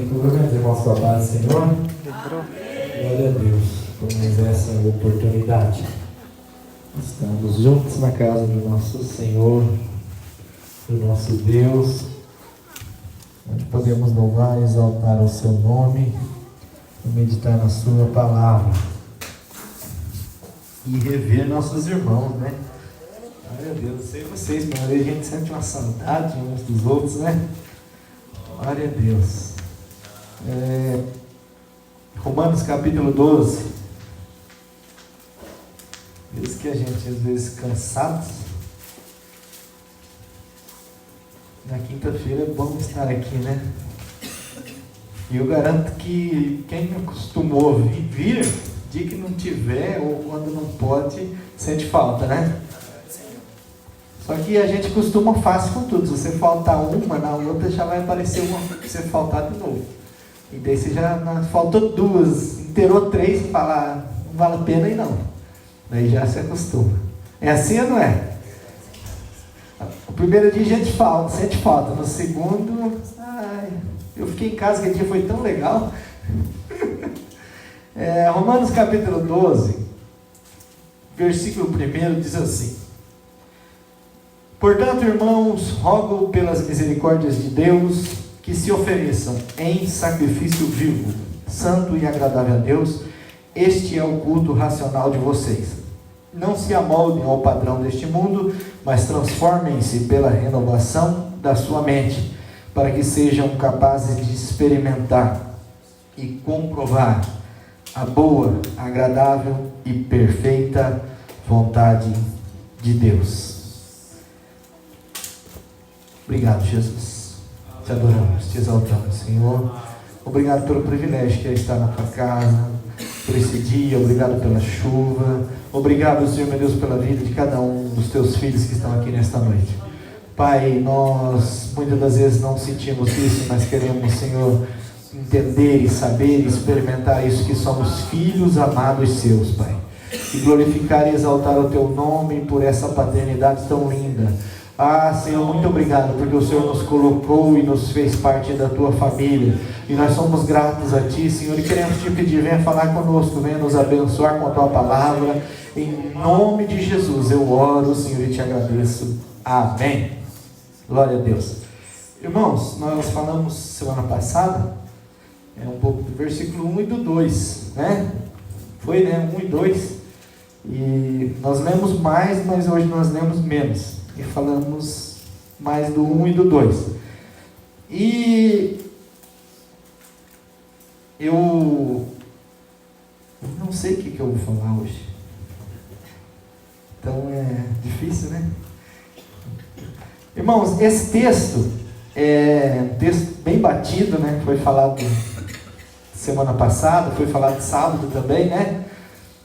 Cumprimento os irmãos com a paz do Senhor. Glória a Deus por mais essa oportunidade. Estamos juntos na casa do nosso Senhor, do nosso Deus, onde podemos louvar e exaltar o seu nome e meditar na sua palavra e rever nossos irmãos, né? Glória a Deus, não sei vocês, mas a gente sente uma saudade uns dos outros, né? Glória a Deus. Romanos capítulo 12. Mesmo que a gente às vezes cansados, na quinta-feira é bom estar aqui, né? E eu garanto que quem acostumou vir, dia que não tiver ou quando não pode, sente falta, né? Só que a gente costuma fácil com tudo. Se você faltar uma, na outra já vai aparecer uma para você faltar de novo. E daí você já faltou duas, inteirou três e fala, não vale a pena aí não. Daí já se acostuma. É assim ou não é? O primeiro dia a gente sente falta. No segundo, eu fiquei em casa, que dia foi tão legal. Romanos capítulo 12, versículo 1 diz assim: portanto, irmãos, rogo pelas misericórdias de Deus que se ofereçam em sacrifício vivo, santo e agradável a Deus. Este é o culto racional de vocês. Não se amoldem ao padrão deste mundo, mas transformem-se pela renovação da sua mente, para que sejam capazes de experimentar e comprovar a boa, agradável e perfeita vontade de Deus. Obrigado, Jesus. Te adoramos, te exaltamos, Senhor. Obrigado pelo privilégio que é estar na tua casa, por esse dia. Obrigado pela chuva. Obrigado, Senhor, meu Deus, pela vida de cada um dos teus filhos que estão aqui nesta noite. Pai, nós muitas das vezes não sentimos isso, mas queremos, Senhor, entender e saber e experimentar isso, que somos filhos amados seus, Pai. E glorificar e exaltar o teu nome por essa paternidade tão linda. Senhor, muito obrigado, porque o Senhor nos colocou e nos fez parte da tua família, e nós somos gratos a ti, Senhor, e queremos te pedir, venha falar conosco, venha nos abençoar com a tua palavra, em nome de Jesus eu oro, Senhor, e te agradeço, amém. Glória a Deus. Irmãos, nós falamos semana passada um pouco do versículo 1 e do 2, né? Foi, né? 1 e 2, e nós lemos mais, mas hoje nós lemos menos, e falamos mais do 1 e do 2. E eu não sei o que eu vou falar hoje. Então é difícil, né? Irmãos, esse texto é um texto bem batido, né? Foi falado semana passada, foi falado sábado também, né?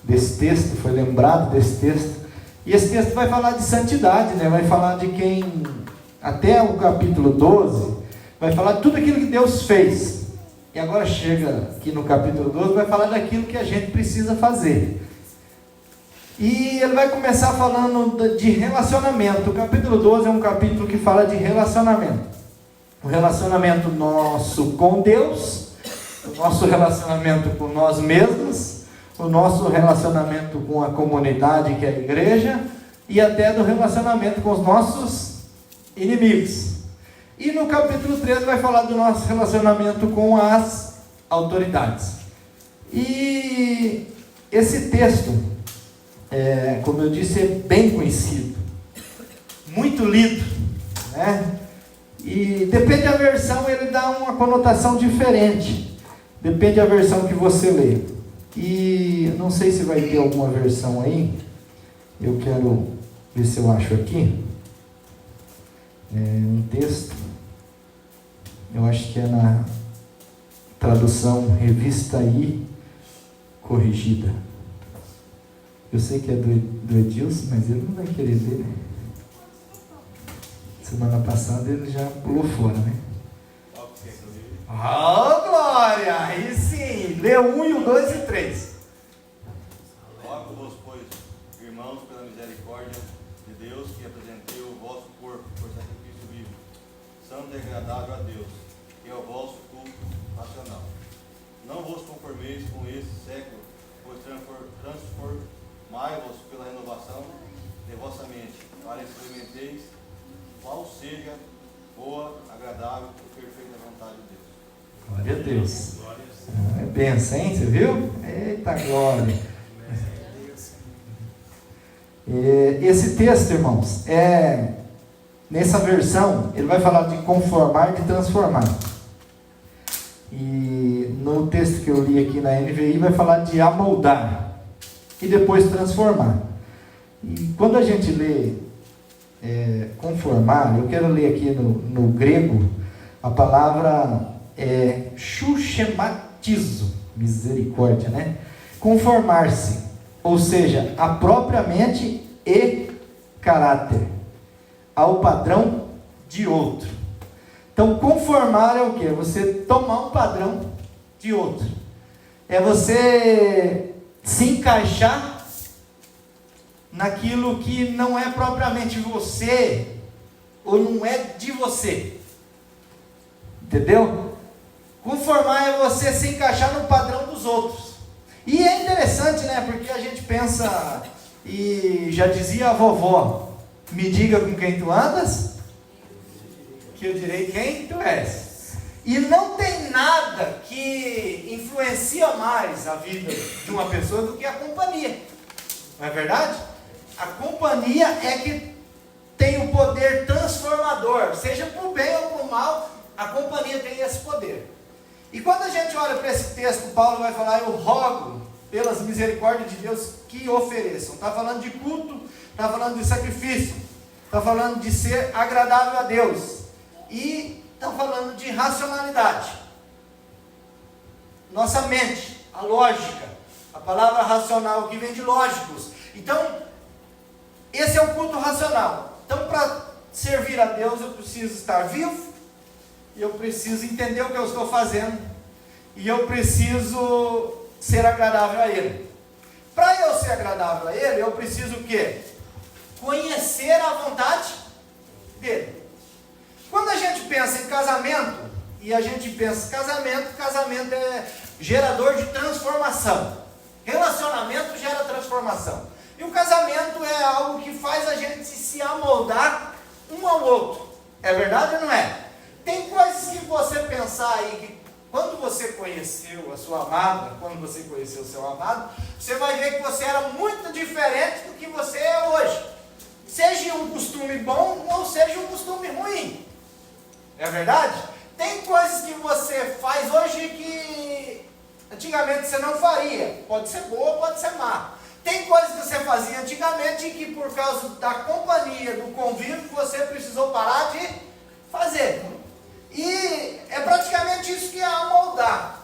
Desse texto, foi lembrado desse texto. E esse texto vai falar de santidade, né? Vai falar de quem, até o capítulo 12, vai falar de tudo aquilo que Deus fez. E agora chega aqui no capítulo 12, vai falar daquilo que a gente precisa fazer. E ele vai começar falando de relacionamento. O capítulo 12 é um capítulo que fala de relacionamento. O relacionamento nosso com Deus, o nosso relacionamento com nós mesmos, o nosso relacionamento com a comunidade, que é a igreja, e até do relacionamento com os nossos inimigos. E no capítulo 13 vai falar do nosso relacionamento com as autoridades. E esse texto, como eu disse, é bem conhecido, muito lido, né? E depende da versão, ele dá uma conotação diferente, depende da versão que você lê. E não sei se vai ter alguma versão aí, eu quero ver se eu acho aqui, um texto, eu acho que é na tradução Revista I Corrigida. Eu sei que é do Edilson, mas ele não vai querer ver, né? Semana passada ele já pulou fora, né? Oh, glória! Aí sim! Lê o 1 e o 2 e o 3. Rogo-vos, pois, irmãos, pela misericórdia de Deus, que apresentei o vosso corpo por sacrifício vivo, santo e agradável a Deus, que é o vosso culto racional. experimenteis com esse século, pois transformai-vos pela renovação de vossa mente, para experimenteis qual seja boa, agradável e perfeita vontade de Deus. Glória a Deus. É benção, hein? Você viu? Eita glória. Esse texto, irmãos, nessa versão, ele vai falar de conformar e de transformar. E no texto que eu li aqui na NVI, vai falar de amoldar e depois transformar. E quando a gente lê conformar, eu quero ler aqui no grego, a palavra chuchematizo, misericórdia, né? Conformar-se, ou seja, a própria mente e caráter ao padrão de outro. Então, conformar é o quê? Você tomar um padrão de outro. É você se encaixar naquilo que não é propriamente você, ou não é de você. Entendeu? Conformar é você se encaixar no padrão dos outros. E é interessante, né? Porque a gente pensa, e já dizia a vovó, me diga com quem tu andas, que eu direi quem tu és. E não tem nada que influencia mais a vida de uma pessoa do que a companhia. Não é verdade? A companhia é que tem o poder transformador, seja para o bem ou para o mal, a companhia tem esse poder. E quando a gente olha para esse texto, Paulo vai falar, eu rogo pelas misericórdias de Deus que ofereçam. Está falando de culto, está falando de sacrifício, está falando de ser agradável a Deus. E está falando de racionalidade. Nossa mente, a lógica, a palavra racional que vem de lógicos. Então, esse é o culto racional. Então, para servir a Deus, eu preciso estar vivo, e eu preciso entender o que eu estou fazendo, e eu preciso ser agradável a Ele. Para eu ser agradável a Ele, eu preciso o quê? Conhecer a vontade dEle. Quando a gente pensa em casamento, e a gente pensa casamento é gerador de transformação. Relacionamento gera transformação. E o casamento é algo que faz a gente se amoldar um ao outro. É verdade ou não é? Tem coisas que você pensar aí, que quando você conheceu a sua amada, quando você conheceu o seu amado, você vai ver que você era muito diferente do que você é hoje. Seja um costume bom ou seja um costume ruim. É verdade? Tem coisas que você faz hoje que antigamente você não faria. Pode ser boa, pode ser má. Tem coisas que você fazia antigamente e que por causa da companhia, do convívio, você precisou parar de fazer. E é praticamente isso que é amoldar.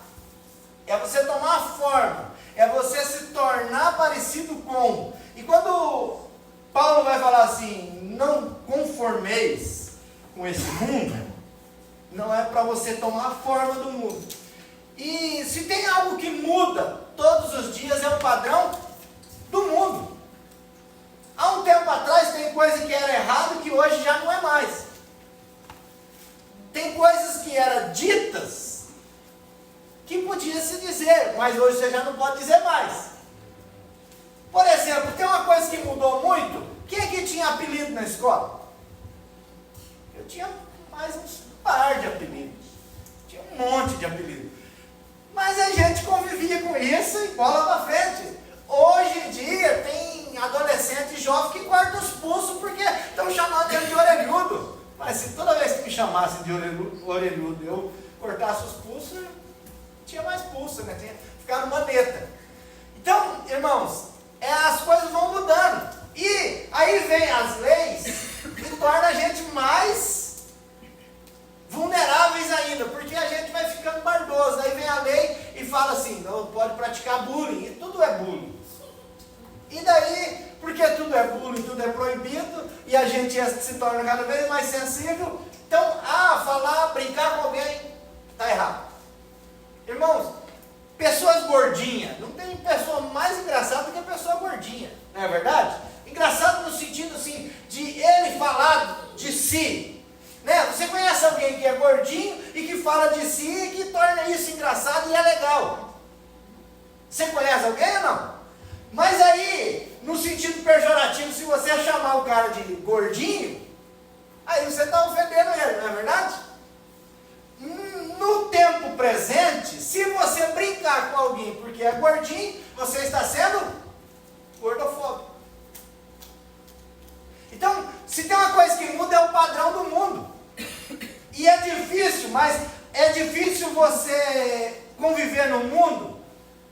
É você tomar a forma. É você se tornar parecido com. E quando Paulo vai falar assim, não conformeis com esse mundo, não é para você tomar a forma do mundo. E se tem algo que muda todos os dias, é o padrão do mundo. Há um tempo atrás tem coisa que era errado que hoje já não é mais. Tem coisas que eram ditas que podia se dizer, mas hoje você já não pode dizer mais. Por exemplo, tem uma coisa que mudou muito. Quem é que tinha apelido na escola? Eu tinha mais uns par de apelidos. Tinha um monte de apelidos. Mas a gente convivia com isso e bola pra frente. Hoje em dia tem adolescente e jovem que cortam os pulsos porque estão chamando ele de orelhudo. Mas se toda vez que me chamassem de orelhudo eu cortasse os pulsos, tinha mais pulso, né? Tinha ficado maneta. Então, irmãos, as coisas vão mudando. E aí vem as leis que tornam a gente mais vulneráveis ainda, porque a gente vai ficando bardoso. Aí vem a lei e fala assim, não pode praticar bullying, e tudo é bullying. E daí, porque tudo é bullying, tudo é proibido, e a gente se torna cada vez mais sensível, então, falar, brincar com alguém, está errado. Irmãos, pessoas gordinhas, não tem pessoa mais engraçada do que a pessoa gordinha, não é verdade? Engraçado no sentido assim, de ele falar de si. Né? Você conhece alguém que é gordinho e que fala de si e que torna isso engraçado e é legal. Você conhece alguém ou não? Mas aí, no sentido pejorativo, se você chamar o cara de gordinho, aí você está ofendendo ele, não é verdade? No tempo presente, se você brincar com alguém porque é gordinho, você está sendo gordofóbico. Então, se tem uma coisa que muda é o padrão do mundo. E é difícil, mas é difícil você conviver no mundo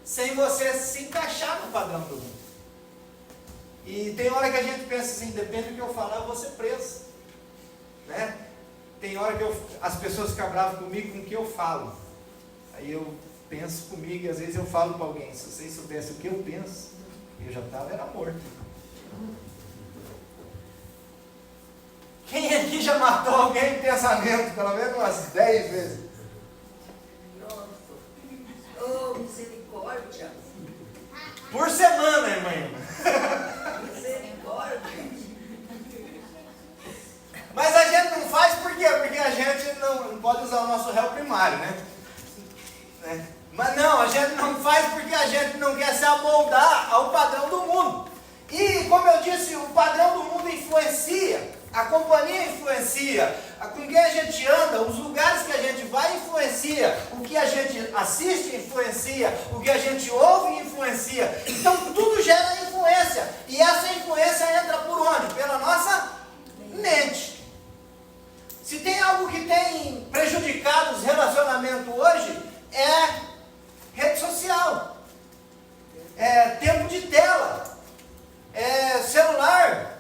sem você se encaixar no padrão do mundo. E tem hora que a gente pensa assim, depende do que eu falar, eu vou ser preso. Né? Tem hora que as pessoas ficam bravas comigo com o que eu falo. Aí eu penso comigo e às vezes eu falo para alguém, se vocês soubessem o que eu penso, eu já era morto. Quem aqui já matou alguém em pensamento, pelo menos umas 10 vezes? Nossa, oh, misericórdia. Por semana, irmã. Misericórdia. Mas a gente não faz por quê? Porque a gente não pode usar o nosso réu primário, né? Mas não, a gente não faz porque a gente não quer se amoldar ao padrão do mundo. E, como eu disse, o padrão do mundo influencia, a companhia influencia, com quem a gente anda, os lugares que a gente vai influencia, o que a gente assiste influencia, o que a gente ouve influencia. Então, tudo gera influência. E essa influência entra por onde? Pela nossa mente. Se tem algo que tem prejudicado os relacionamentos hoje, é rede social, é tempo de tela, é celular.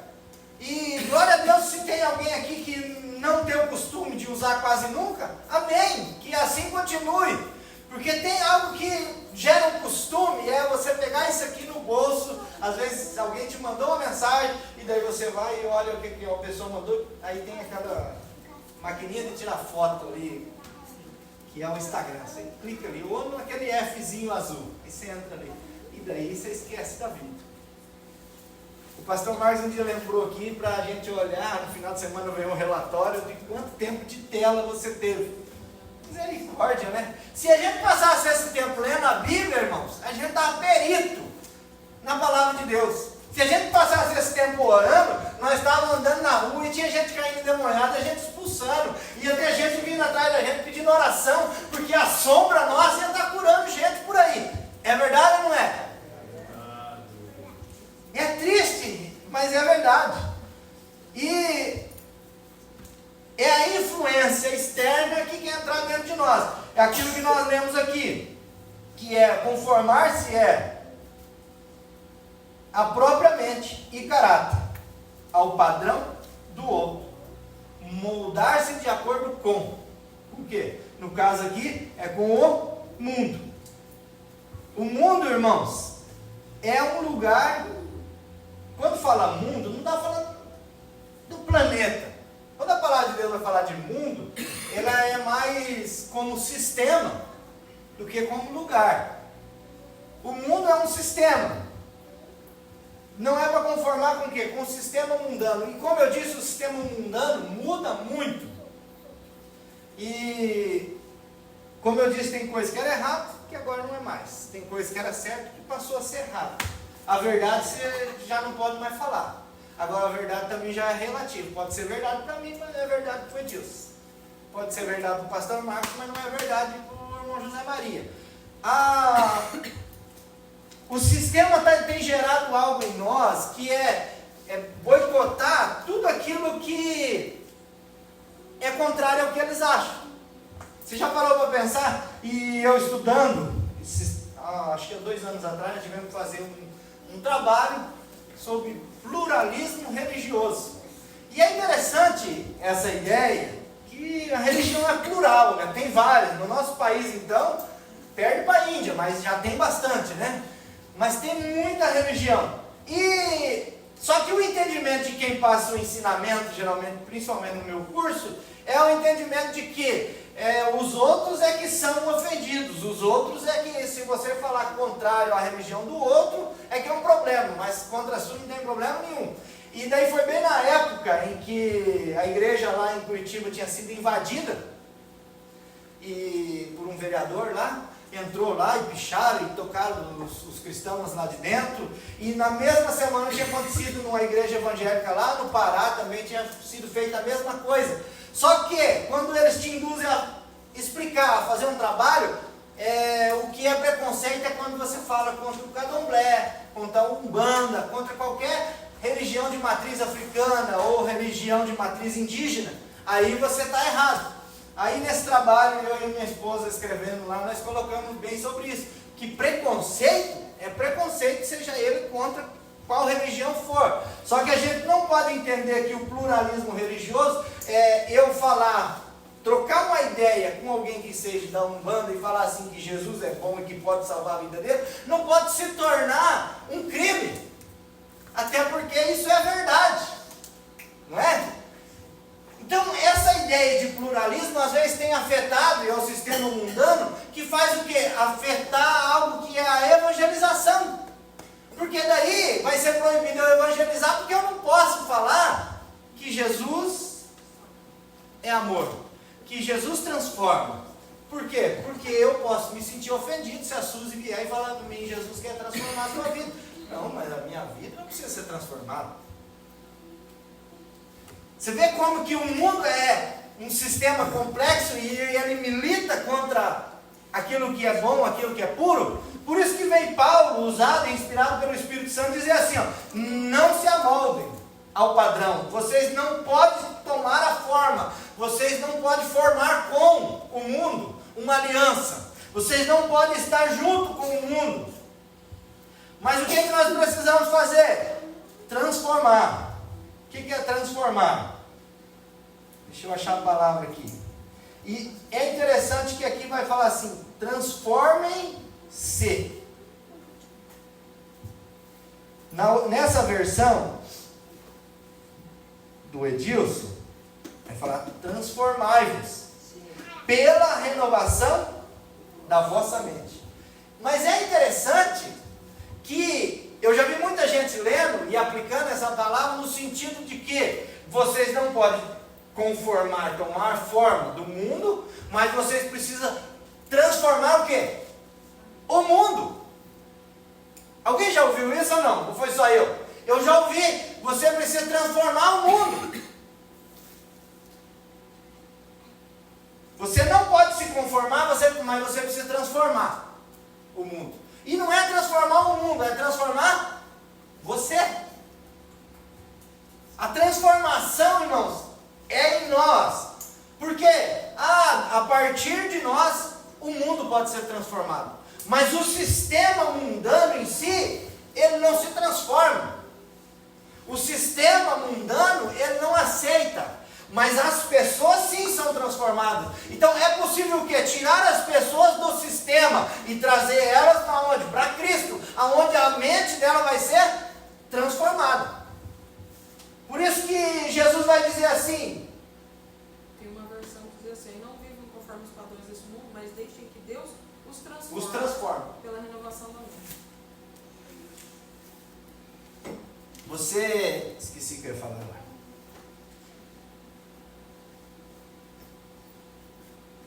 E glória a Deus se tem alguém aqui que não tem o costume de usar quase nunca, amém, que assim continue. Porque tem algo que gera um costume, é você pegar isso aqui no bolso, às vezes alguém te mandou uma mensagem, e daí você vai e olha o que a pessoa mandou, aí tem aquela maquininha de tirar foto ali, que é o Instagram, você clica ali, ou naquele Fzinho azul, aí você entra ali, e daí você esquece da vida. O pastor Marcos um dia lembrou aqui para a gente olhar, no final de semana veio um relatório de quanto tempo de tela você teve. Misericórdia, né? Se a gente passasse esse tempo lendo a Bíblia, irmãos, a gente estava perito na palavra de Deus. Se a gente passasse esse tempo orando, nós estávamos andando na rua e tinha gente caindo endemoniada, a gente expulsando. Ia ter gente vindo atrás da gente pedindo oração, porque a sombra nossa ia estar curando gente por aí. É verdade ou não é? É triste, mas é verdade. E é a influência externa que quer entrar dentro de nós. É aquilo que nós lemos aqui, que é conformar-se a própria mente e caráter ao padrão do outro. Moldar-se de acordo com. Por quê? No caso aqui, é com o mundo. O mundo, irmãos, é um lugar. Quando fala mundo, não está falando do planeta. Quando a palavra de Deus vai falar de mundo, ela é mais como sistema do que como lugar. O mundo é um sistema. Não é para conformar com o quê? Com o sistema mundano. E como eu disse, o sistema mundano muda muito. E como eu disse, tem coisa que era errado, que agora não é mais. Tem coisa que era certo, que passou a ser errado. A verdade você já não pode mais falar. Agora a verdade também já é relativa. Pode ser verdade para mim, mas não é verdade para o Edilson. Pode ser verdade para o pastor Marcos, mas não é verdade para o irmão José Maria. O sistema tem gerado algo em nós que é boicotar tudo aquilo que é contrário ao que eles acham. Você já parou para pensar? E eu estudando, acho que há 2 anos atrás, nós tivemos que fazer um trabalho sobre pluralismo religioso. E é interessante essa ideia que a religião é plural, né? Tem várias. No nosso país, então, perde para a Índia, mas já tem bastante, né? Mas tem muita religião. Só que o entendimento de quem passa o ensinamento, geralmente, principalmente no meu curso, é o entendimento de que os outros é que são ofendidos. Os outros é que, se você falar contrário à religião do outro, é que é um problema. Mas contra a sua não tem problema nenhum. E daí foi bem na época em que a igreja lá em Curitiba tinha sido invadida por um vereador lá. entrou lá e picharam e tocaram os cristãos lá de dentro, e na mesma semana tinha acontecido numa igreja evangélica lá no Pará, também tinha sido feita a mesma coisa. Só que quando eles te induzem a explicar, a fazer um trabalho, o que é preconceito é quando você fala contra o candomblé, contra a umbanda, contra qualquer religião de matriz africana ou religião de matriz indígena. Aí você está errado. Aí nesse trabalho, eu e minha esposa escrevendo lá, nós colocamos bem sobre isso, que preconceito é preconceito, seja ele contra qual religião for. Só que a gente não pode entender que o pluralismo religioso é eu falar, trocar uma ideia com alguém que seja da Umbanda e falar assim que Jesus é bom e que pode salvar a vida dele, não pode se tornar um crime. Até porque isso é verdade, não é? Então, essa ideia de pluralismo às vezes tem afetado, e é o sistema mundano, que faz o quê? Afetar algo que é a evangelização. Porque daí vai ser proibido eu evangelizar, porque eu não posso falar que Jesus é amor, que Jesus transforma. Por quê? Porque eu posso me sentir ofendido se a Suzy vier e falar para mim, Jesus quer transformar a sua vida. Não, mas a minha vida não precisa ser transformada. Você vê como que o mundo é um sistema complexo e ele milita contra aquilo que é bom, aquilo que é puro. Por isso que veio Paulo, usado e inspirado pelo Espírito Santo, dizer assim, ó, não se amoldem ao padrão. Vocês não podem tomar a forma. Vocês não podem formar com o mundo uma aliança. Vocês não podem estar junto com o mundo. Mas o que nós precisamos fazer? Transformar. O que é transformar? Deixa eu achar a palavra aqui. E é interessante que aqui vai falar assim, transformem-se. Nessa versão do Edilson, vai falar transformai-vos pela renovação da vossa mente. Mas é interessante que eu já vi muita gente lendo e aplicando essa palavra no sentido de que vocês não podem conformar, tomar forma do mundo, mas vocês precisam transformar o quê? O mundo. Alguém já ouviu isso ou não? Ou foi só eu? Eu já ouvi, você precisa transformar o mundo. Você não pode se conformar, mas você precisa transformar o mundo. E não é transformar o mundo, é transformar você. A transformação, irmãos, é em nós. Porque a partir de nós, o mundo pode ser transformado. Mas o sistema mundano em si, ele não se transforma. O sistema mundano, ele não aceita. Mas as pessoas sim são transformadas. Então é possível o quê? Tirar as pessoas do sistema e trazer elas para onde? Para Cristo, aonde a mente dela vai ser transformada. Por isso que Jesus vai dizer assim. Tem uma versão que diz assim, não vivam conforme os padrões desse mundo, mas deixem que Deus os transforme. Os transforma. Pela renovação da mente. Você... Esqueci o que eu ia falar agora.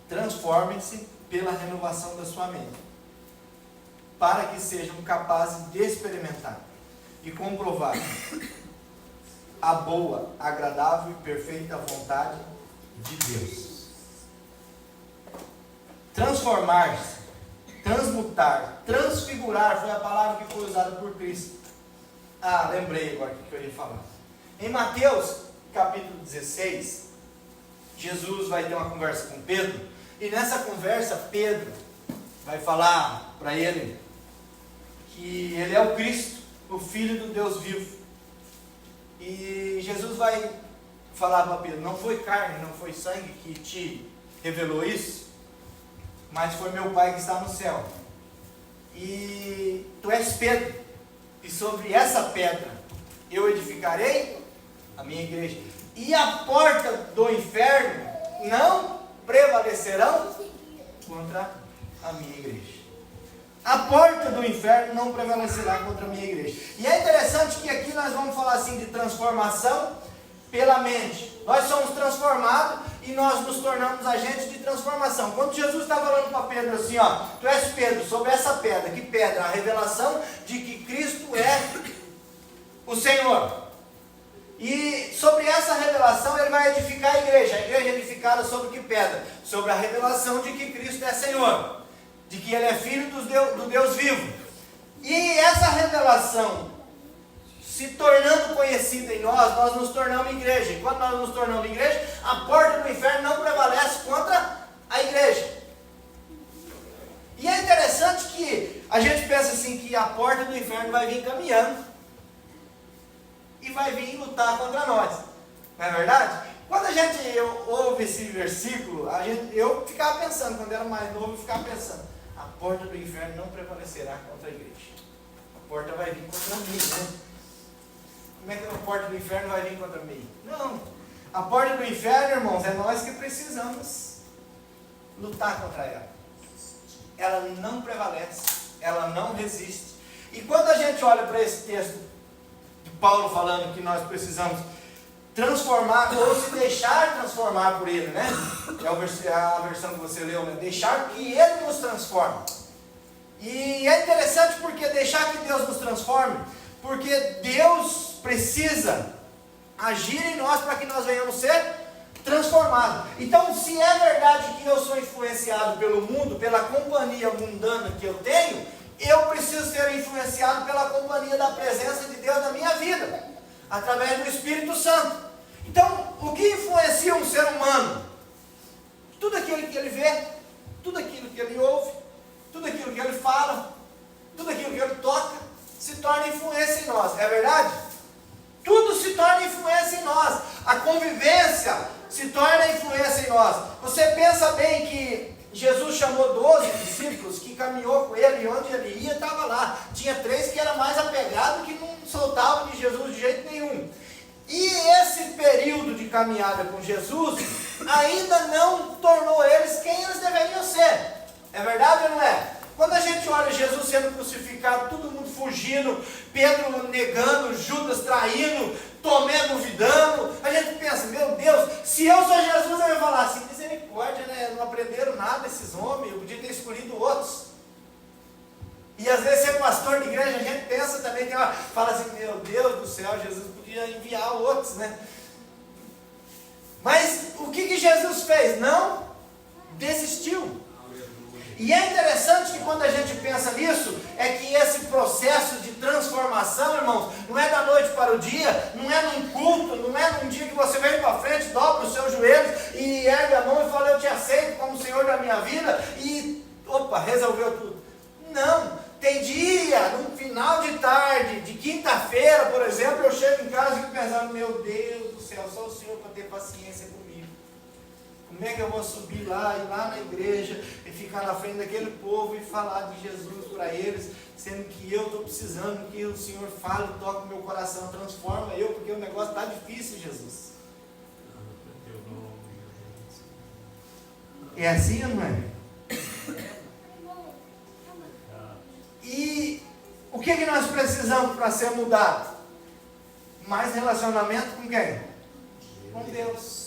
Transformem-se pela renovação da sua mente, para que sejam capazes de experimentar e comprovar a boa, agradável e perfeita vontade de Deus. Transformar-se, transmutar, transfigurar foi a palavra que foi usada por Cristo. Lembrei agora o que eu ia falar. Em Mateus capítulo 16, Jesus vai ter uma conversa com Pedro. E nessa conversa, Pedro vai falar para ele que ele é o Cristo, o Filho do Deus vivo. E Jesus vai falar para Pedro, não foi carne, não foi sangue que te revelou isso, mas foi meu Pai que está no céu. E tu és Pedro, e sobre essa pedra eu edificarei a minha igreja. E a porta do inferno não prevalecerão contra a minha igreja. A porta do inferno não prevalecerá contra a minha igreja. E é interessante que aqui nós vamos falar assim de transformação pela mente. Nós somos transformados e nós nos tornamos agentes de transformação. Quando Jesus está falando para Pedro assim, ó, tu és Pedro, sobre essa pedra, que pedra? A revelação de que Cristo é o Senhor. E sobre essa revelação ele vai edificar a igreja é edificada sobre que pedra? Sobre a revelação de que Cristo é Senhor, de que Ele é Filho do Deus vivo. E essa revelação se tornando conhecida em nós, nós nos tornamos igreja. E quando nós nos tornamos igreja, a porta do inferno não prevalece contra a igreja. E é interessante que a gente pensa assim, que a porta do inferno vai vir caminhando e vai vir lutar contra nós. Não é verdade? Quando a gente ouve esse versículo, eu ficava pensando, quando era mais novo, eu ficava pensando, a porta do inferno não prevalecerá contra a igreja. A porta vai vir contra mim, né? Como é que a porta do inferno vai vir contra mim? Não. A porta do inferno, irmãos, é nós que precisamos lutar contra ela. Ela não prevalece, ela não resiste. E quando a gente olha para esse texto de Paulo falando que nós precisamos transformar ou se deixar transformar por ele, né? É a versão que você leu, né? Deixar que ele nos transforme. E é interessante porque deixar que Deus nos transforme, porque Deus precisa agir em nós para que nós venhamos ser transformados. Então, se é verdade que eu sou influenciado pelo mundo, pela companhia mundana que eu tenho, eu preciso ser influenciado pela companhia da presença de Deus na minha vida, através do Espírito Santo. Então, o que influencia um ser humano? Tudo aquilo que ele vê, tudo aquilo que ele ouve, tudo aquilo que ele fala, tudo aquilo que ele toca, se torna influência em nós. É verdade? Tudo se torna influência em nós. A convivência se torna influência em nós. Você pensa bem que Jesus chamou 12 discípulos que caminhou com ele, e onde ele ia, estava lá. Tinha 3 que eram mais apegados, que não soltavam de Jesus de jeito nenhum. E esse período de caminhada com Jesus ainda não tornou eles quem eles deveriam ser. É verdade ou não é? Quando a gente olha Jesus sendo crucificado, todo mundo fugindo, Pedro negando, Judas traindo, Tomé duvidando, a gente pensa, meu Deus, se eu sou Jesus, eu ia falar assim, misericórdia, né? Não aprenderam nada esses homens, eu podia ter escolhido outros. E às vezes ser pastor de igreja, a gente pensa também, fala assim, meu Deus do céu, Jesus podia enviar outros, né? Mas o que Jesus fez? Não desistiu. E é interessante que quando a gente pensa nisso, é que esse processo de transformação, irmãos, não é da noite para o dia, não é num culto, não é num dia que você vem para frente, dobra os seus joelhos e ergue a mão e fala, eu te aceito como Senhor da minha vida e, opa, resolveu tudo. Não, tem dia, no final de tarde, de quinta-feira, por exemplo, eu chego em casa e fico pensando, meu Deus do céu, só o Senhor para ter paciência comigo. Como é que eu vou subir lá, ir lá na igreja e ficar na frente daquele povo e falar de Jesus para eles, sendo que eu estou precisando que o Senhor fale, toque o meu coração, transforma eu, porque o negócio está difícil, Jesus. É assim ou não é? E o que nós precisamos para ser mudado? Mais relacionamento com quem? Com Deus.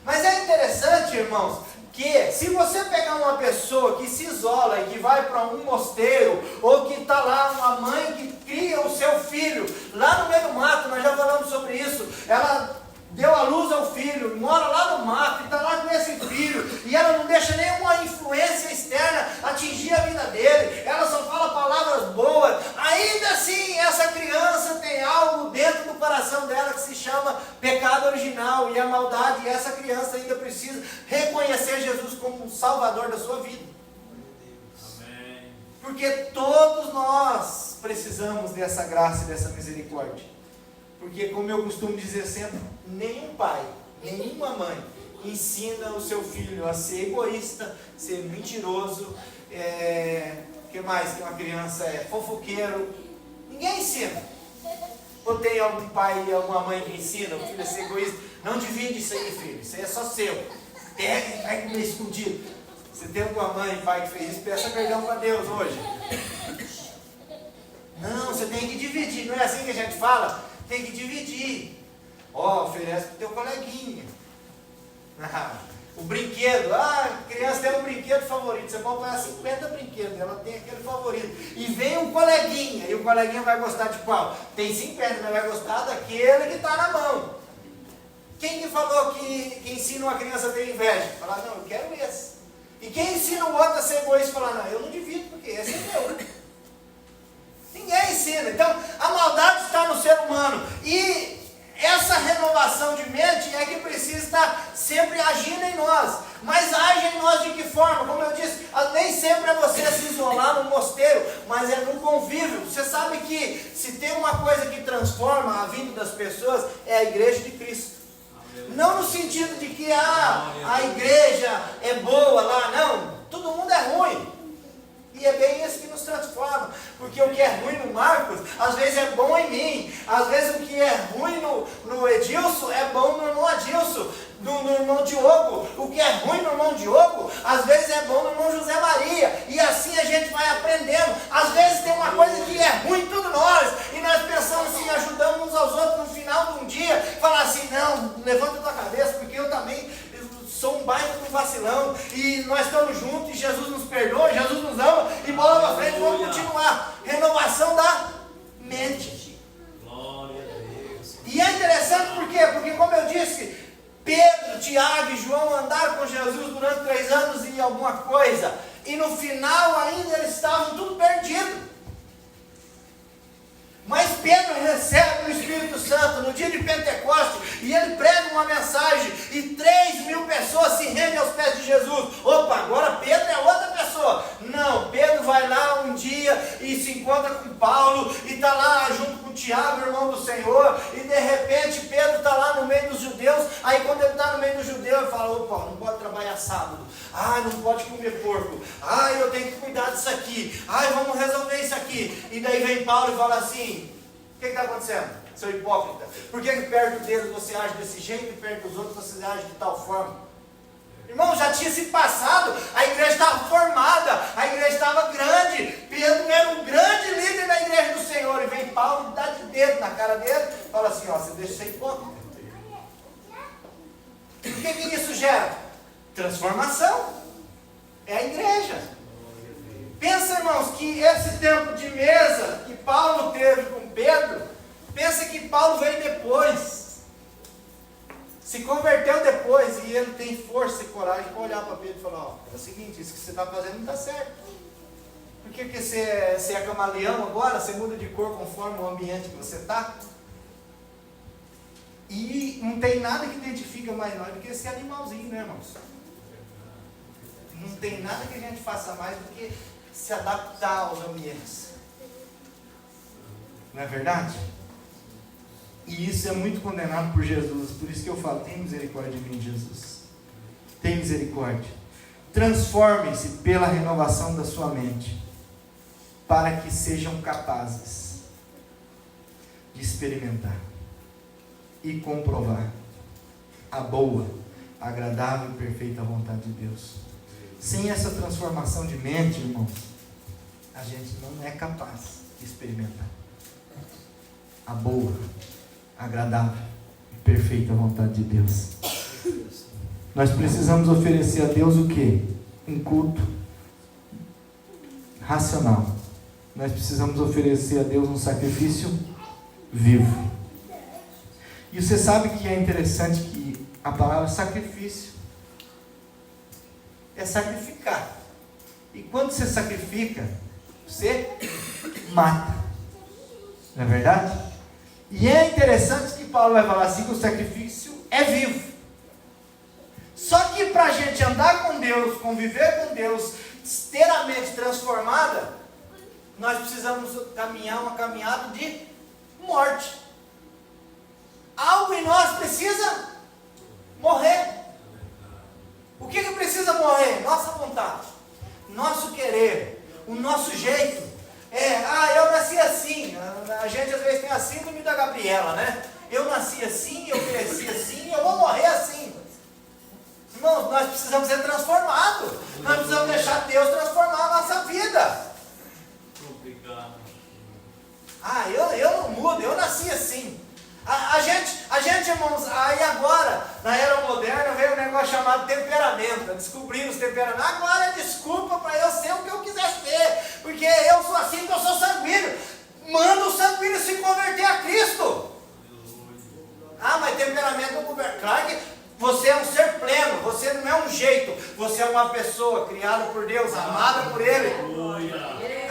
Mas é interessante, irmãos, que se você pegar uma pessoa que se isola e que vai para um mosteiro, ou que está lá uma mãe que cria o seu filho, lá no meio do mato, nós já falamos sobre isso, ela deu a luz ao filho, mora lá no mato, e está lá com esse filho, e ela não deixa nenhuma influência externa atingir a vida dele, ela só fala palavras boas, ainda assim essa criança tem algo dentro do coração dela que se chama pecado original, e a maldade, e essa criança ainda precisa reconhecer Jesus como o Salvador da sua vida. Amém. Porque todos nós precisamos dessa graça e dessa misericórdia. Porque, como eu costumo dizer sempre, nenhum pai, nenhuma mãe ensina o seu filho a ser egoísta, ser mentiroso, que mais que uma criança é fofoqueiro. Ninguém ensina. Ou tem algum pai e alguma mãe que ensina o filho a ser egoísta? Não divide isso aí, filho, isso aí é só seu. Pega meio escondido. Você tem alguma mãe e pai que fez isso, peça perdão para Deus hoje. Não, você tem que dividir, não é assim que a gente fala? Tem que dividir. Ó, oferece para o teu coleguinha. O brinquedo, a criança tem um brinquedo favorito, você pode pagar 50 brinquedos, ela tem aquele favorito. E vem um coleguinha, e o coleguinha vai gostar de qual? Tem 50, mas vai gostar daquele que está na mão. Quem que falou que ensina uma criança a ter inveja? Falar, não, eu quero esse. E quem ensina o outro a ser egoísta? Falar, não, eu não divido, porque esse é meu. Ninguém ensina. Então, a maldade está no ser humano. E essa renovação de mente é que precisa estar sempre agindo em nós. Mas age em nós de que forma? Como eu disse, nem sempre é você se isolar no mosteiro, mas é no convívio. Você sabe que se tem uma coisa que transforma a vida das pessoas, é a igreja de Cristo. Não no sentido de que a igreja é boa lá, não. Todo mundo é ruim. E é bem isso que nos transforma. Porque o que é ruim no Marcos, às vezes é bom em mim. Às vezes o que é ruim no Edilson, é bom no irmão Adilson, no irmão Diogo. O que é ruim no irmão Diogo, às vezes é bom no irmão José Maria. E assim a gente vai aprendendo. Às vezes tem uma coisa que é ruim em tudo nós. E nós pensamos assim, ajudamos uns aos outros no final de um dia. Falar assim, não, levanta a tua cabeça, porque eu também sou um baita do vacilão, e nós estamos juntos, e Jesus nos perdoa, Jesus nos ama, e bola pra frente, vamos continuar. Renovação da mente. Glória a Deus. E é interessante por quê? Porque, como eu disse, Pedro, Tiago e João andaram com Jesus durante 3 anos e alguma coisa, e no final ainda eles estavam tudo perdidos. Mas Pedro recebe o Espírito Santo no dia de Pentecostes, e ele prega uma mensagem, e 3.000 pessoas se rendem aos pés de Jesus. Opa, agora Pedro é outra pessoa. Não, Pedro vai lá um dia e se encontra com Paulo, e está lá junto com Tiago, irmão do Senhor, e de repente Pedro está lá no meio dos judeus. Aí quando ele está no meio dos judeus, ele fala, opa, não pode trabalhar sábado, não pode comer porco, eu tenho que cuidar disso aqui, vamos resolver isso aqui. E daí vem Paulo e fala assim, o que está acontecendo, seu hipócrita? Por que perto deles você age desse jeito e perto dos outros você age de tal forma? Irmão, já tinha se passado, a igreja estava formada, a igreja estava grande, Pedro era um grande líder da igreja do Senhor, e vem Paulo e dá de dedo na cara dele, fala assim, você deixa de ser hipócrita. O que isso gera? Transformação. É a igreja. Pensa, irmãos, que esse tempo de mesa que Paulo teve com Pedro, pensa que Paulo veio depois, se converteu depois, e ele tem força e coragem para olhar para Pedro e falar, é o seguinte, isso que você está fazendo não está certo. Por que você é camaleão agora? Você muda de cor conforme o ambiente que você está? E não tem nada que identifica mais nós do que esse animalzinho, né, irmãos? Não tem nada que a gente faça mais do que se adaptar aos ambientes. Não é verdade? E isso é muito condenado por Jesus. Por isso que eu falo, tem misericórdia de mim, Jesus. Tem misericórdia. Transformem-se pela renovação da sua mente, para que sejam capazes de experimentar e comprovar a boa, agradável e perfeita vontade de Deus. Sem essa transformação de mente, irmãos, a gente não é capaz de experimentar a boa, agradável e perfeita vontade de Deus. Nós precisamos oferecer a Deus o quê? Um culto racional. Nós precisamos oferecer a Deus um sacrifício vivo. E você sabe que é interessante que a palavra sacrifício é sacrificar. E quando você sacrifica, você mata. Não é verdade? E é interessante que Paulo vai falar assim, que o sacrifício é vivo. Só que para a gente andar com Deus, conviver com Deus, ter a mente transformada, nós precisamos caminhar uma caminhada de morte. Algo em nós precisa morrer. O que precisa morrer? Nossa vontade, nosso querer, o nosso jeito. Eu nasci assim. A gente às vezes tem a síndrome da Gabriela, né? Eu nasci assim, eu cresci assim, eu vou morrer assim. Irmãos, nós precisamos ser transformados. Nós precisamos deixar Deus transformar a nossa vida. Eu não mudo, eu nasci assim. A gente, irmão, temperamento, descobrir os temperamentos. Agora é desculpa para eu ser o que eu quiser ser, porque eu sou assim, porque eu sou sanguíneo. Manda o sanguíneo se converter a Cristo. Ah, mas temperamento é um governo. Claro que você é um ser pleno, você não é um jeito, você é uma pessoa criada por Deus, amada por Ele.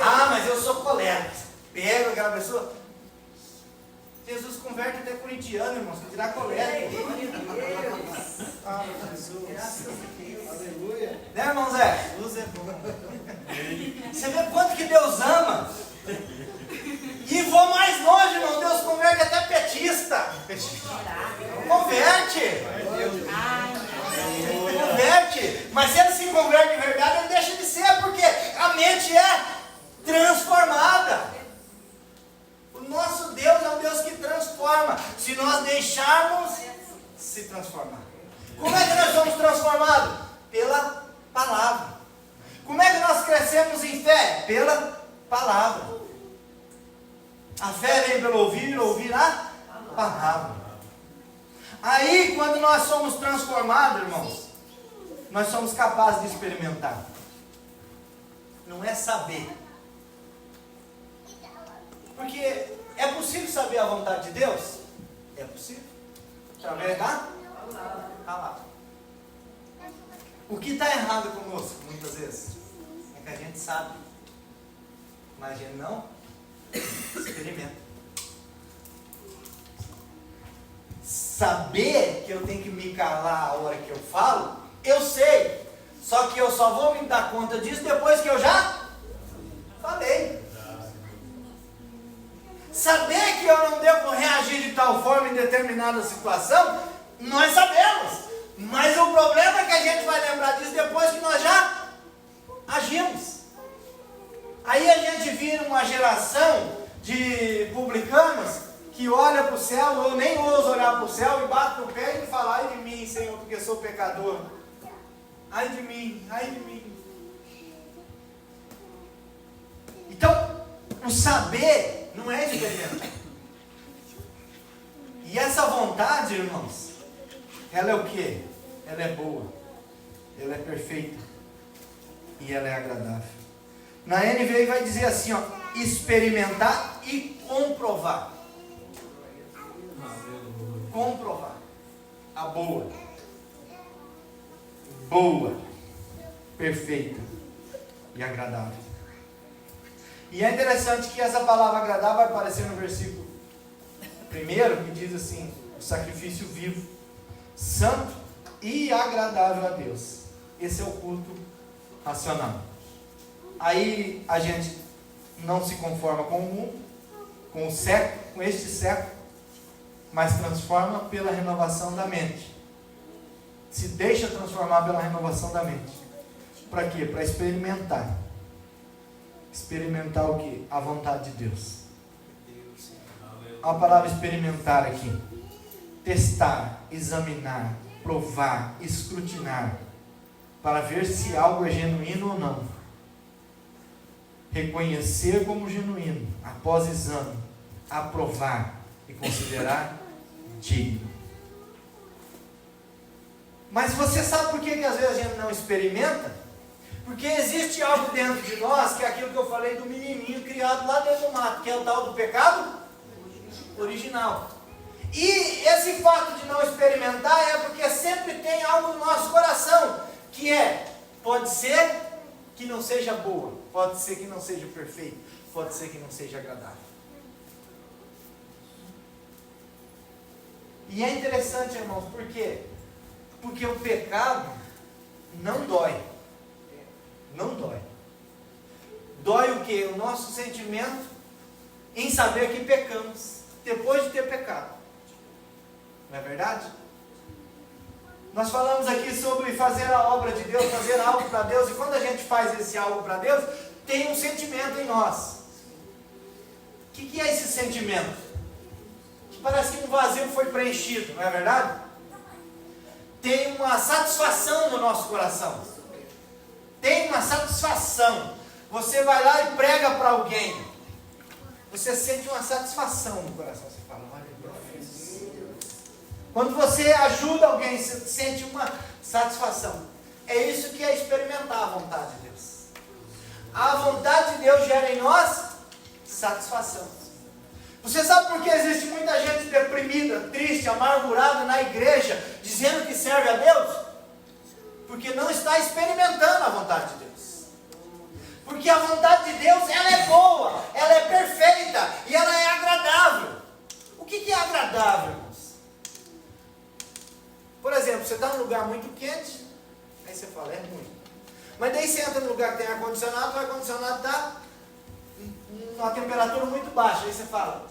Ah, mas eu sou colérico. Pega aquela pessoa. Jesus converte até corintiano, irmãos, que tirar colérico. Ah, Jesus. Aleluia. Né, irmão Zé? Jesus é bom. Você vê quanto que Deus ama. E vou mais longe, irmão. Deus converte até petista. Converte. Converte. Mas se ele se converte de verdade, ele deixa de ser, porque a mente é transformada. O nosso Deus é um Deus que transforma. Se nós deixarmos se transformar. Como é que nós somos transformados? Pela palavra. Como é que nós crescemos em fé? Pela palavra. A fé vem pelo ouvir, ouvir a palavra. Aí, quando nós somos transformados, irmãos, nós somos capazes de experimentar. Não é saber. Porque é possível saber a vontade de Deus? É possível. Através da palavra. O que está errado conosco, muitas vezes, é que a gente sabe, mas a gente não experimenta. Saber que eu tenho que me calar a hora que eu falo, eu sei. Só que eu só vou me dar conta disso depois que eu já falei. Saber que eu não devo reagir de tal forma em determinada situação, nós sabemos. Mas o problema é que a gente vai lembrar disso depois que nós já agimos. Aí a gente vira uma geração de publicanos que olha para o céu, ou nem ousa olhar para o céu e bate no pé e fala: ai de mim, Senhor, porque sou pecador. Ai de mim, ai de mim. Então, o saber não é experimentar. E essa vontade, irmãos, ela é o quê? Ela é boa, ela é perfeita e ela é agradável. Na NVI vai dizer assim, ó, experimentar e comprovar. Comprovar a boa, perfeita e agradável. E é interessante que essa palavra agradável vai aparecer no versículo 1, que diz assim: o sacrifício vivo, santo e agradável a Deus. Esse é o culto racional. Aí a gente não se conforma com o mundo, com o século, com este século, mas transforma pela renovação da mente. Se deixa transformar pela renovação da mente. Para quê? Para experimentar. Experimentar o quê? A vontade de Deus. A palavra experimentar aqui. Testar, examinar, provar, escrutinar, para ver se algo é genuíno ou não. Reconhecer como genuíno, após exame, aprovar e considerar digno. Mas você sabe por que às vezes a gente não experimenta? Porque existe algo dentro de nós, que é aquilo que eu falei do menininho criado lá dentro do mato, que é o tal do pecado original. E esse fato de não experimentar é porque sempre tem algo no nosso coração, que pode ser que não seja boa, pode ser que não seja perfeito, pode ser que não seja agradável. E é interessante, irmãos, por quê? Porque o pecado não dói. Não dói. Dói o quê? O nosso sentimento em saber que pecamos, depois de ter pecado. Não é verdade? Nós falamos aqui sobre fazer a obra de Deus, fazer algo para Deus, e quando a gente faz esse algo para Deus, tem um sentimento em nós. O que é esse sentimento? Que parece que um vazio foi preenchido, não é verdade? Tem uma satisfação no nosso coração. Tem uma satisfação. Você vai lá e prega para alguém. Você sente uma satisfação no coração. Você fala: olha, Deus. Quando você ajuda alguém, você sente satisfação. É isso que é experimentar a vontade de Deus. A vontade de Deus gera em nós satisfação. Você sabe por que existe muita gente deprimida, triste, amargurada na igreja, dizendo que serve a Deus? Porque não está experimentando a vontade de Deus. Porque a vontade de Deus, ela é boa, ela é perfeita e ela é agradável. O que é agradável, irmãos? Por exemplo, você está num lugar muito quente, aí você fala, é ruim. Mas daí você entra num lugar que tem ar-condicionado, o ar-condicionado está numa temperatura muito baixa, aí você fala,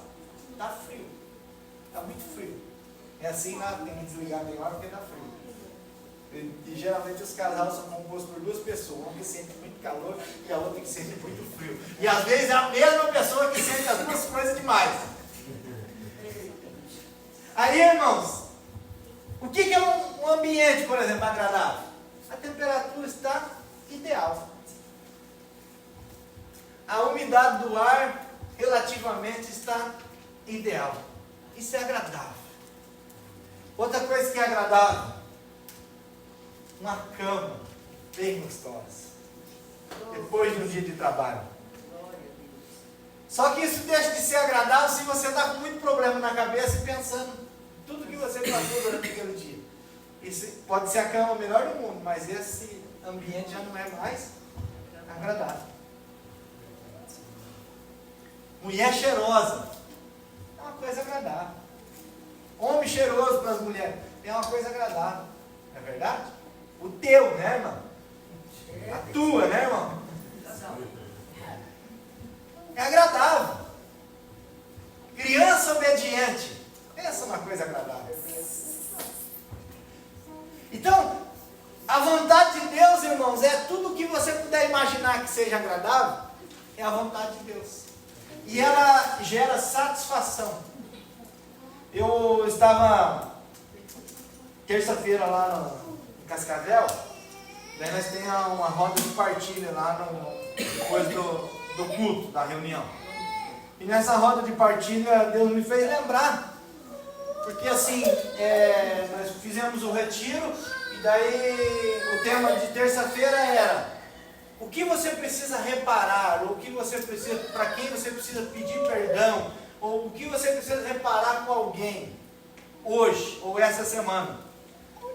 está frio, está muito frio. É assim, lá tem que desligar bem lá porque está frio. E geralmente os casais são compostos por duas pessoas, uma que sente muito calor e a outra que sente muito frio. E às vezes é a mesma pessoa que sente as duas coisas demais. Aí, irmãos, o que é um ambiente, por exemplo, agradável? A temperatura está ideal. A umidade do ar relativamente está ideal. Isso é agradável. Outra coisa que é agradável, uma cama bem gostosa, depois de um dia de trabalho. Só que isso deixa de ser agradável se você está com muito problema na cabeça e pensando em tudo que você passou durante aquele dia. Isso pode ser a cama melhor do mundo, mas esse ambiente já não é mais agradável. Mulher cheirosa é uma coisa agradável. Homem cheiroso para as mulheres é uma coisa agradável. Não é verdade? O teu, né, irmão? A tua, né, irmão? É agradável. Criança obediente. Pensa numa coisa agradável. Então, a vontade de Deus, irmãos, é tudo o que você puder imaginar que seja agradável, é a vontade de Deus. E ela gera satisfação. Eu estava terça-feira lá no Cascavel, daí nós temos uma roda de partilha lá depois do culto, da reunião. E nessa roda de partilha, Deus me fez lembrar, porque assim, nós fizemos o retiro, e daí o tema de terça-feira era o que você precisa reparar, ou o que você precisa, para quem você precisa pedir perdão, ou o que você precisa reparar com alguém, hoje, ou essa semana.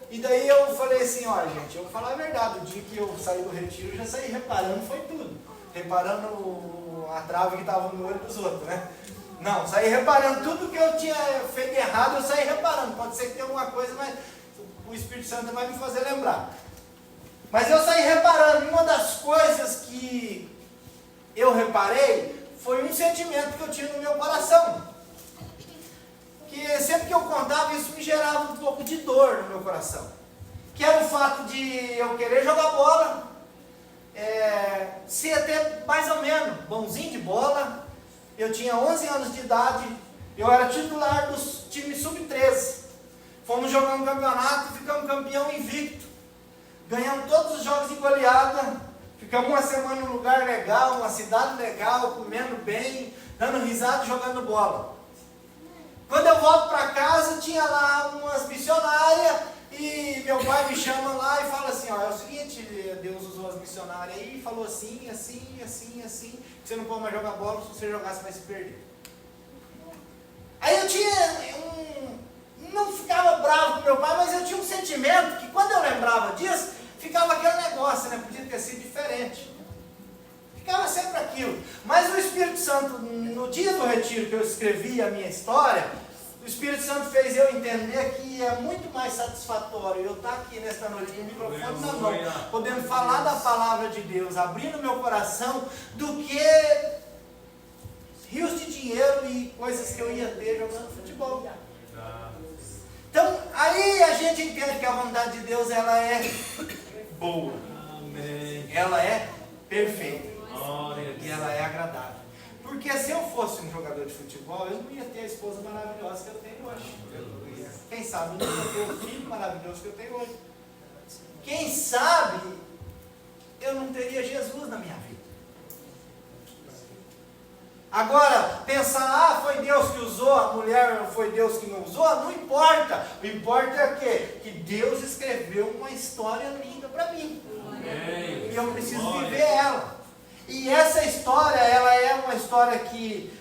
E daí eu falei assim, olha gente, eu vou falar a verdade, o dia que eu saí do retiro, eu já saí reparando, foi tudo. Reparando a trave que estava no olho dos outros, né? Não, saí reparando tudo que eu tinha feito errado, eu saí reparando. Pode ser que tenha alguma coisa, mas o Espírito Santo vai me fazer lembrar. Mas eu saí reparando, e uma das coisas que eu reparei foi um sentimento que eu tinha no meu coração. Que sempre que eu contava, isso me gerava um pouco de dor no meu coração. Que era o fato de eu querer jogar bola, ser até mais ou menos bonzinho de bola. Eu tinha 11 anos de idade, eu era titular dos times sub-13. Fomos jogar um campeonato, ficamos campeão invicto. Ganhamos todos os jogos de goleada, ficamos uma semana num lugar legal, uma cidade legal, comendo bem, dando risada e jogando bola. Quando eu volto para casa, tinha lá umas missionárias e meu pai me chama lá e fala assim, ó, é o seguinte, Deus usou as missionárias aí e falou assim, assim, assim, assim, que você não pode mais jogar bola, se você jogar você vai se perder. Aí eu tinha não ficava bravo com meu pai, mas eu tinha um sentimento que quando eu lembrava disso, ficava aquele negócio, né? Podia ter sido diferente. Ficava sempre aquilo. Mas o Espírito Santo, no dia do retiro que eu escrevi a minha história, o Espírito Santo fez eu entender que é muito mais satisfatório eu estar aqui nesta noite com o microfone na mão, podendo falar da palavra de Deus, abrindo meu coração, do que rios de dinheiro e coisas que eu ia ter jogando futebol. Então, aí a gente entende que a vontade de Deus, ela é boa. Amém. Ela é perfeita. Glória a E Deus. ela é agradável. Porque se eu fosse um jogador de futebol, eu não ia ter a esposa maravilhosa que eu tenho hoje. Quem sabe eu não ia ter o filho maravilhoso que eu tenho hoje. Quem sabe eu não teria Jesus na minha vida. Agora, pensar, foi Deus que usou, a mulher foi Deus que não usou, não importa. O importa é o quê? Que Deus escreveu uma história linda para mim. E eu preciso viver ela. E essa história, ela é uma história que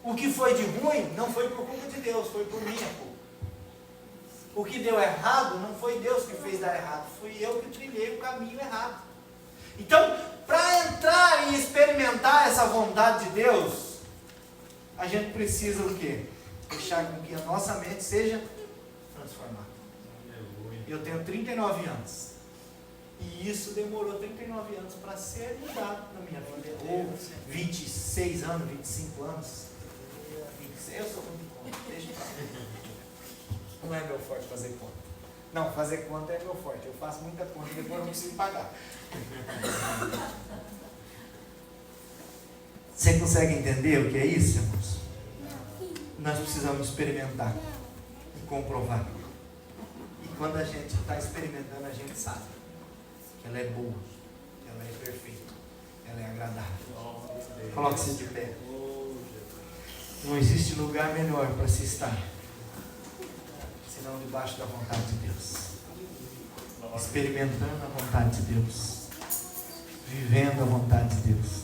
o que foi de ruim não foi por culpa de Deus, foi por minha culpa. O que deu errado não foi Deus que fez dar errado, fui eu que trilhei o caminho errado. Então, para entrar e experimentar essa vontade de Deus, a gente precisa o quê? Deixar com que a nossa mente seja transformada. Eu tenho 39 anos. E isso demorou 39 anos para ser mudado na minha vida. Ou 26 anos, 25 anos. 26, eu sou muito conta, deixa eu falar. Não é meu forte fazer conta. Não, fazer conta é meu forte. Eu faço muita conta e depois eu não preciso pagar. Você consegue entender o que é isso, irmãos? Nós precisamos experimentar e comprovar. E quando a gente está experimentando, a gente sabe que ela é boa, que ela é perfeita, que ela é agradável. Coloque-se de pé. Não existe lugar melhor para se estar senão debaixo da vontade de Deus, experimentando a vontade de Deus, vivendo a vontade de Deus.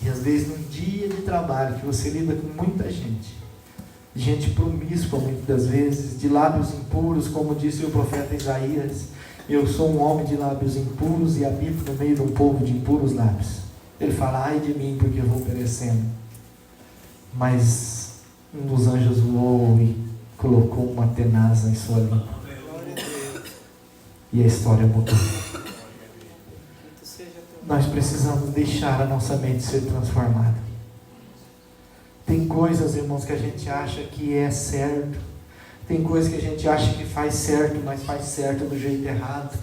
E às vezes num dia de trabalho que você lida com muita gente promíscua muitas das vezes, de lábios impuros, como disse o profeta Isaías, eu sou um homem de lábios impuros e habito no meio de um povo de impuros lábios. Ele fala, ai de mim, porque eu vou perecendo. Mas um dos anjos voou e colocou uma tenaz em sua língua. E a história mudou. Nós precisamos deixar a nossa mente ser transformada. Tem coisas, irmãos, que a gente acha que é certo. Tem coisas que a gente acha que faz certo, mas faz certo do jeito errado.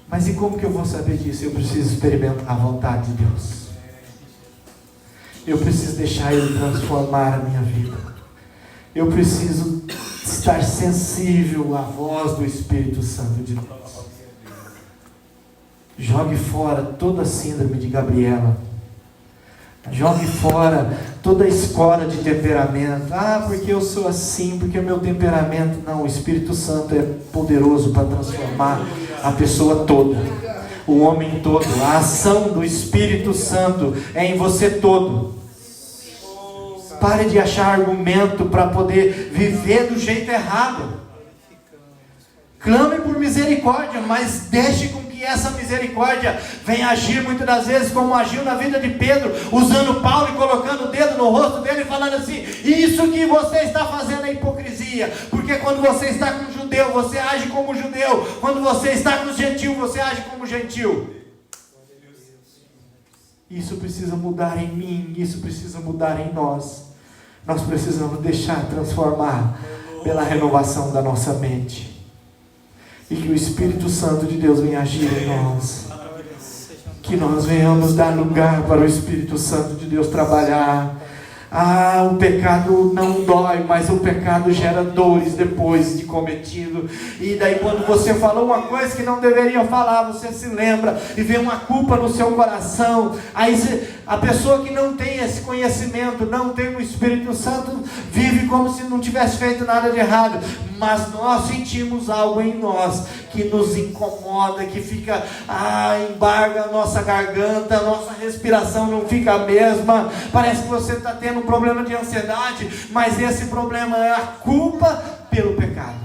Mas e como que eu vou saber disso? Eu preciso experimentar a vontade de Deus. Eu preciso deixar Ele transformar a minha vida. Eu preciso estar sensível à voz do Espírito Santo de Deus. Jogue fora toda a síndrome de Gabriela. Jogue fora toda a escola de temperamento. Ah, porque eu sou assim, porque o meu temperamento. Não, o Espírito Santo é poderoso para transformar a pessoa toda, o homem todo. A ação do Espírito Santo é em você todo. Pare de achar argumento para poder viver do jeito errado. Clame por misericórdia, mas deixe com que essa misericórdia venha agir muitas das vezes como agiu na vida de Pedro, usando Paulo e colocando o dedo no rosto dele e falando assim, isso que você está fazendo é hipocrisia, porque quando você está com o judeu, você age como judeu, quando você está com o gentil, você age como gentil. Isso precisa mudar em mim, isso precisa mudar em nós. Nós precisamos deixar transformar pela renovação da nossa mente. E que o Espírito Santo de Deus venha agir em nós. Que nós venhamos dar lugar para o Espírito Santo de Deus trabalhar. Ah, o pecado não dói, mas o pecado gera dores depois de cometido. E daí quando você falou uma coisa que não deveria falar, você se lembra e vê uma culpa no seu coração. Aí a pessoa que não tem esse conhecimento, não tem o Espírito Santo, vive como se não tivesse feito nada de errado. Mas nós sentimos algo em nós que nos incomoda, que fica, embarga a nossa garganta, a nossa respiração não fica a mesma, parece que você está tendo um problema de ansiedade, mas esse problema é a culpa pelo pecado.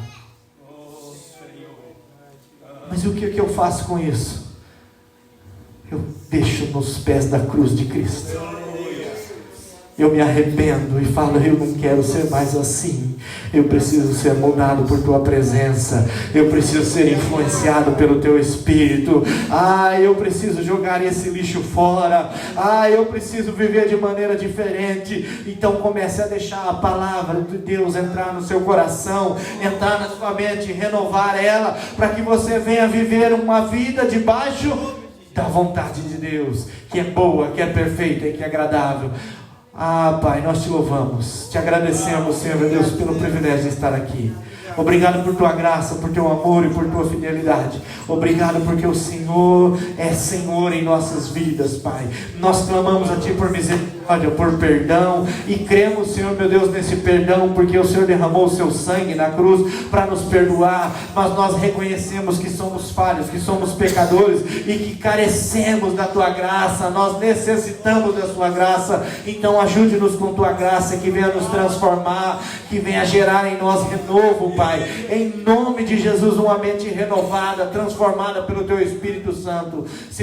Mas o que eu faço com isso? Eu deixo nos pés da cruz de Cristo. Eu me arrependo e falo, eu não quero ser mais assim. Eu preciso ser moldado por Tua presença. Eu preciso ser influenciado pelo Teu Espírito. Eu preciso jogar esse lixo fora. Eu preciso viver de maneira diferente. Então comece a deixar a palavra de Deus entrar no seu coração, entrar na sua mente, renovar ela, para que você venha viver uma vida debaixo da vontade de Deus, que é boa, que é perfeita e que é agradável. Pai, nós te louvamos, te agradecemos, Senhor Deus, pelo privilégio de estar aqui. Obrigado por tua graça, por teu amor e por tua fidelidade. Obrigado porque o Senhor é Senhor em nossas vidas, Pai. Nós clamamos a Ti por misericórdia, por perdão, e cremos, Senhor meu Deus, nesse perdão, porque o Senhor derramou o seu sangue na cruz para nos perdoar. Mas nós reconhecemos que somos falhos, que somos pecadores e que carecemos da tua graça. Nós necessitamos da sua graça. Então ajude-nos com tua graça, que venha nos transformar, que venha gerar em nós renovo, Pai. Em nome de Jesus, uma mente renovada, transformada pelo teu Espírito Santo. Senhor,